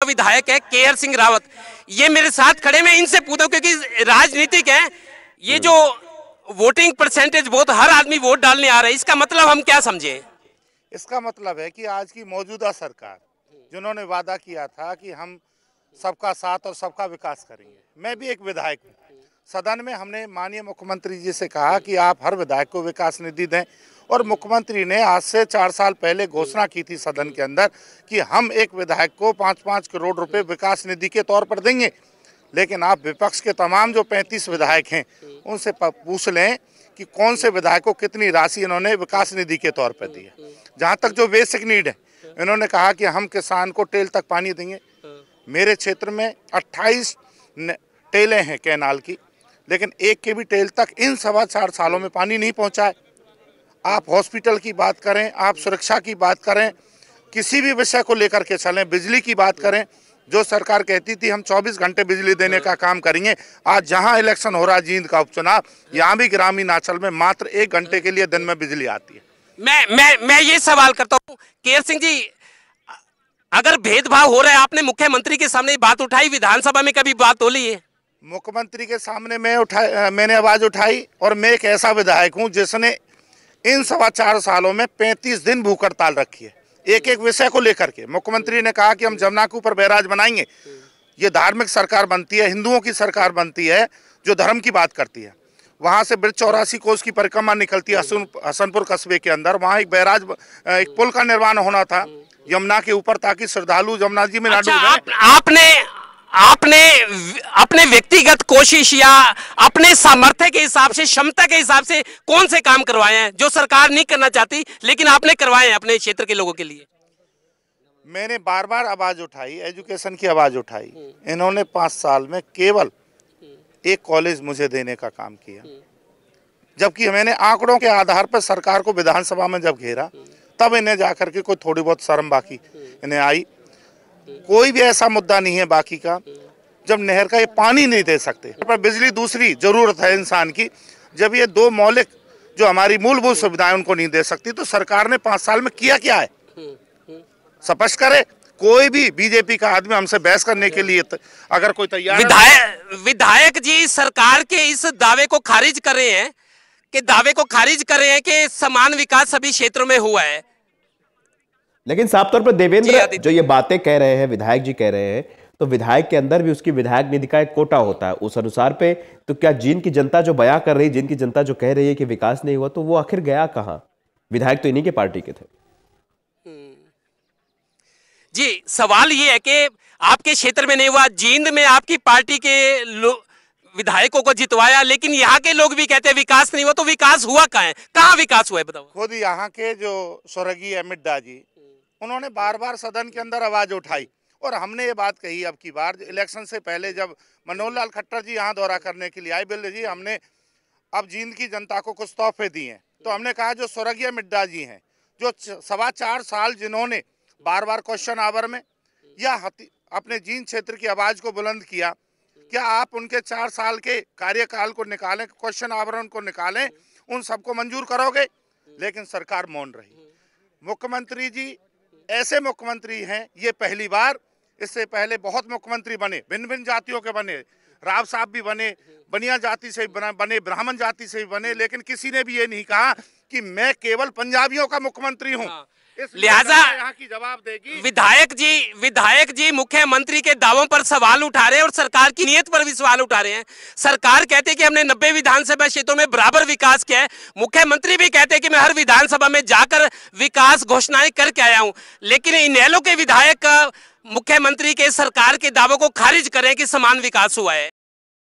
विधायक है केआर सिंह रावत, ये मेरे साथ खड़े, मैं इनसे पूछूं क्योंकि राजनीतिक है, ये जो वोटिंग परसेंटेज बहुत, हर आदमी वोट डालने आ रहा है, इसका मतलब हम क्या समझे? इसका मतलब है कि आज की मौजूदा सरकार जिन्होंने वादा किया था कि हम सबका साथ और सबका विकास करेंगे, मैं भी एक विधायक हूँ। सदन में हमने माननीय मुख्यमंत्री जी से कहा कि आप हर विधायक को विकास निधि दें, और मुख्यमंत्री ने आज से 4 साल पहले घोषणा की थी सदन के अंदर कि हम एक विधायक को 5-5 करोड़ रुपए विकास निधि के तौर पर देंगे। लेकिन आप विपक्ष के तमाम जो 35 विधायक हैं उनसे पूछ लें कि कौन से विधायक को कितनी राशि इन्होंने विकास निधि के तौर पर दी है। जहाँ तक जो बेसिक नीड है, इन्होंने कहा कि हम किसान को टेल तक पानी देंगे। मेरे क्षेत्र में 28 टेलें हैं कैनाल की, लेकिन एक के भी टेल तक इन 4.25 सालों में पानी नहीं पहुंचा है। आप हॉस्पिटल की बात करें, आप सुरक्षा की बात करें, किसी भी विषय को लेकर के चलें, बिजली की बात करें, जो सरकार कहती थी हम 24 घंटे बिजली देने का काम करेंगे, आज जहां इलेक्शन हो रहा है जींद का उपचुनाव, यहां भी ग्रामीण अंचल में मात्र 1 घंटे के लिए दिन में बिजली आती है। मैं ये सवाल करता हूँ केआर सिंह जी, अगर भेदभाव हो रहा है, आपने मुख्यमंत्री के सामने बात उठाई, विधानसभा में कभी बात हो ली है? मुख्यमंत्री के सामने मैंने आवाज उठाई, और मैं एक ऐसा विधायक हूं जिसने इन 4.25 सालों में 35 दिन भूख हड़ताल रखी है, एक एक विषय को लेकर के। मुख्यमंत्री ने कहा कि हम जमुना के ऊपर बैराज बनाएंगे। ये धार्मिक सरकार बनती है, हिंदुओं की सरकार बनती है जो धर्म की बात करती है। वहां से ब्रिज 84 कोस की परिक्रमा निकलती है हसनपुर कस्बे के अंदर, वहां एक बैराज, एक पुल का निर्माण होना था यमुना के ऊपर, ताकि श्रद्धालु जमुना जी में ना डूबे। आपने अपने व्यक्तिगत कोशिश या अपने सामर्थ्य के हिसाब से, क्षमता के हिसाब से कौन से काम करवाए हैं जो सरकार नहीं करना चाहती, लेकिन आपने करवाए हैं अपने क्षेत्र के लोगों के लिए? मैंने बार-बार आवाज उठाई, एजुकेशन की आवाज उठाई। इन्होंने 5 साल में केवल एक कॉलेज मुझे देने का काम किया, जबकि मैंने आंकड़ों के आधार पर सरकार को विधानसभा में जब घेरा, तब इन्हें जाकर के कोई थोड़ी बहुत शर्म बाकी इन्हें आई। कोई भी ऐसा मुद्दा नहीं है बाकी का जब नहर का ये पानी नहीं दे सकते, पर बिजली दूसरी जरूरत है इंसान की, जब ये 2 मौलिक जो हमारी मूलभूत सुविधाएं उनको नहीं दे सकती, तो सरकार ने 5 साल में किया क्या है? स्पष्ट करे। कोई भी बीजेपी का आदमी हमसे बहस करने के लिए अगर कोई तैयार विधायक जी सरकार के इस दावे को खारिज कर रहे हैं कि समान विकास सभी क्षेत्रों में हुआ है। लेकिन साफ तौर पर देवेंद्र जो ये बातें कह रहे हैं, विधायक जी कह रहे हैं, तो विधायक के अंदर भी उसकी विधायक निधि का एक कोटा होता है उस अनुसार पे। तो क्या जींद की जनता जो बयां कर रही है, जिनकी जनता जो कह रही है कि विकास नहीं हुआ, तो वो आखिर गया कहां? विधायक तो इन्हीं के पार्टी के थे। जी, सवाल ये है कि आपके क्षेत्र में नहीं हुआ, जींद में आपकी पार्टी के विधायकों को जितवाया, लेकिन यहाँ के लोग भी कहते हैं विकास नहीं हुआ, तो विकास हुआ कहाँ विकास हुआ है बताओ? खुद यहाँ के जो स्वर्गीय मिड्डा जी, उन्होंने बार-बार सदन के अंदर आवाज उठाई, और हमने ये बात कही अब की बार इलेक्शन से पहले, जब मनोहर लाल खट्टर जी यहाँ दौरा करने के लिए आए, बिल्ले जी हमने अब जींद की जनता को कुछ तोहफे दिए हैं, तो हमने कहा जो स्वर्गीय मिड्डा जी हैं, जो 4.25 साल जिन्होंने बार-बार क्वेश्चन आवर में या अपने जींद क्षेत्र की आवाज को बुलंद किया, क्या आप उनके 4 साल के कार्यकाल को निकालें, क्वेश्चन आवरण को निकालें, उन सबको मंजूर करोगे? लेकिन सरकार मौन रही। मुख्यमंत्री जी ऐसे मुख्यमंत्री हैं, ये पहली बार, इससे पहले बहुत मुख्यमंत्री बने, भिन्न भिन्न जातियों के बने, राव साहब भी बने, बनिया जाति से बने, ब्राह्मण जाति से भी बने, लेकिन किसी ने भी ये नहीं कहा कि मैं केवल पंजाबियों का मुख्यमंत्री हूँ। लिहाजा यहाँ की जवाब देगी विधायक जी मुख्यमंत्री के दावों पर सवाल उठा रहे हैं और सरकार की नीयत पर भी सवाल उठा रहे हैं। सरकार कहते हैं कि हमने 90 विधानसभा क्षेत्रों में बराबर विकास किया है, मुख्यमंत्री भी कहते हैं कि मैं हर विधानसभा में जाकर विकास घोषणाएं करके आया हूं, लेकिन इनेलो के विधायक मुख्यमंत्री के सरकार के दावों को खारिज करें कि समान विकास हुआ है।